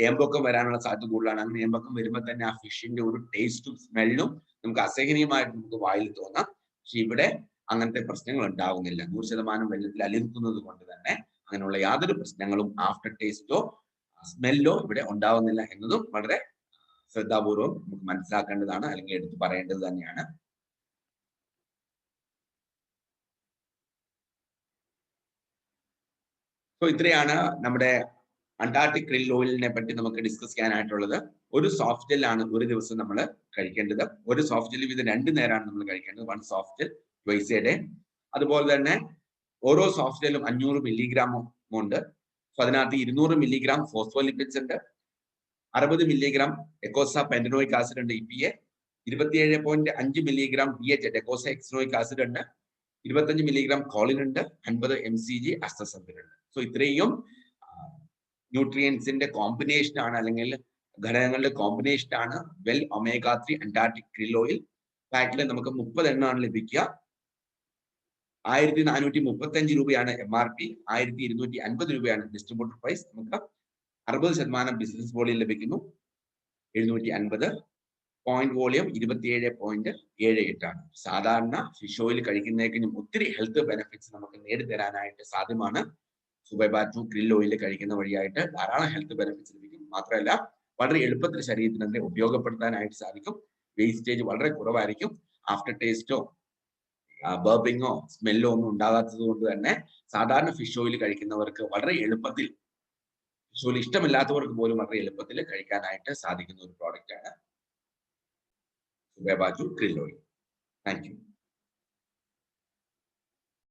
ഏമ്പൊക്കം വരാനുള്ള സാധ്യത കൂടുതലാണ്. അങ്ങനെ ഏമ്പൊക്കം വരുമ്പോൾ തന്നെ ആ ഫിഷിന്റെ ഒരു ടേസ്റ്റും സ്മെല്ലും നമുക്ക് അസഹനീയമായിട്ട് നമുക്ക് വായിൽ തോന്നാം. പക്ഷെ ഇവിടെ അങ്ങനത്തെ പ്രശ്നങ്ങൾ ഉണ്ടാകുന്നില്ല. 100% വെള്ളത്തിൽ അലിക്കുന്നത് കൊണ്ട് തന്നെ അങ്ങനെയുള്ള യാതൊരു പ്രശ്നങ്ങളും ആഫ്റ്റർ ടേസ്റ്റോ സ്മെല്ലോ ഇവിടെ ഉണ്ടാവുന്നില്ല എന്നതും വളരെ ശ്രദ്ധാപൂർവം നമുക്ക് മനസ്സിലാക്കേണ്ടതാണ്, അല്ലെങ്കിൽ എടുത്തു പറയേണ്ടത് തന്നെയാണ്. ഇത്രയാണ് നമ്മുടെ അന്റാർട്ടിക് krill ഓയിലിനെ പറ്റി നമുക്ക് ഡിസ്കസ് ചെയ്യാനായിട്ടുള്ളത്. ഒരു സോഫ്റ്റ് ജെൽ ആണ് ഒരു ദിവസം നമ്മൾ കഴിക്കേണ്ടത്. ഒരു സോഫ്റ്റ് ജെൽ ഇത് 2 നേരമാണ് നമ്മൾ കഴിക്കേണ്ടത്. 1 soft gel twice A day. അതുപോലെ തന്നെ ഓരോ സോഫ്റ്റ് ജെല്ലും 500 മില്ലിഗ്രാം ഉണ്ട്. സോ അതിനകത്ത് 200 മില്ലിഗ്രാം ഫോസ്ഫോലിപ്പിഡ്സ് ഉണ്ട്, 60 മില്ലിഗ്രാം എക്കോസ പെന്റനോയിക് ആസിഡ് ഉണ്ട് EPA, 27.5 മില്ലിഗ്രാം DHA ഡെക്കോസ എക്സിനോയിക് ആസിഡ് ഉണ്ട്, 25 മില്ലിഗ്രാം കോളിൻ ഉണ്ട്, 50 mcg അസ്റ്റസെപ്റ്റിൻ ഉണ്ട്. സോ ഇത്രയും ന്യൂട്രിയൻസിന്റെ കോമ്പിനേഷൻ ആണ്, അല്ലെങ്കിൽ ഘടകങ്ങളുടെ കോമ്പിനേഷൻ ആണ് well omega 3 Antarctic krill oil. പാക്കിൽ നമുക്ക് 30 എണ്ണമാണ് ലഭിക്കുക. 1435 രൂപയാണ് MRP, 1250 രൂപയാണ് ഡിസ്ട്രിബ്യൂട്ടർ പ്രൈസ്. നമുക്ക് 60% ബിസിനസ് വോളിയം ലഭിക്കുന്നു. 750 പോയിന്റ് വോളിയം 27.78 ആണ്. സാധാരണ ഫിഷ് ഓയിൽ കഴിക്കുന്നതിനും ഒത്തിരി ഹെൽത്ത് ബെനിഫിറ്റ്സ് നമുക്ക് നേടിത്തരാനായിട്ട് സാധ്യമാണ്. സുബൈബാറ്റു krill ഓയിൽ കഴിക്കുന്ന വഴിയായിട്ട് ധാരാളം ഹെൽത്ത് ബെനിഫിറ്റ്സ് ലഭിക്കും. മാത്രമല്ല വളരെ എളുപ്പത്തിൽ ശരീരത്തിന് അതിനെ ഉപയോഗപ്പെടുത്താനായിട്ട് സാധിക്കും. വേസ്റ്റേജ് വളരെ കുറവായിരിക്കും. ആഫ്റ്റർ ടേസ്റ്റോ ബർപ്പിങ്ങോ സ്മെല്ലോ ഒന്നും ഉണ്ടാകാത്തത് കൊണ്ട് തന്നെ സാധാരണ ഫിഷ് ഓയിൽ കഴിക്കുന്നവർക്ക് വളരെ എളുപ്പത്തിൽ, ഫിഷ് ഓയിൽ ഇഷ്ടമില്ലാത്തവർക്ക് പോലും വളരെ എളുപ്പത്തിൽ കഴിക്കാനായിട്ട് സാധിക്കുന്ന ഒരു പ്രോഡക്റ്റ് ആണ് സുബൈബാറ്റു krill ഓയിൽ. Thank you.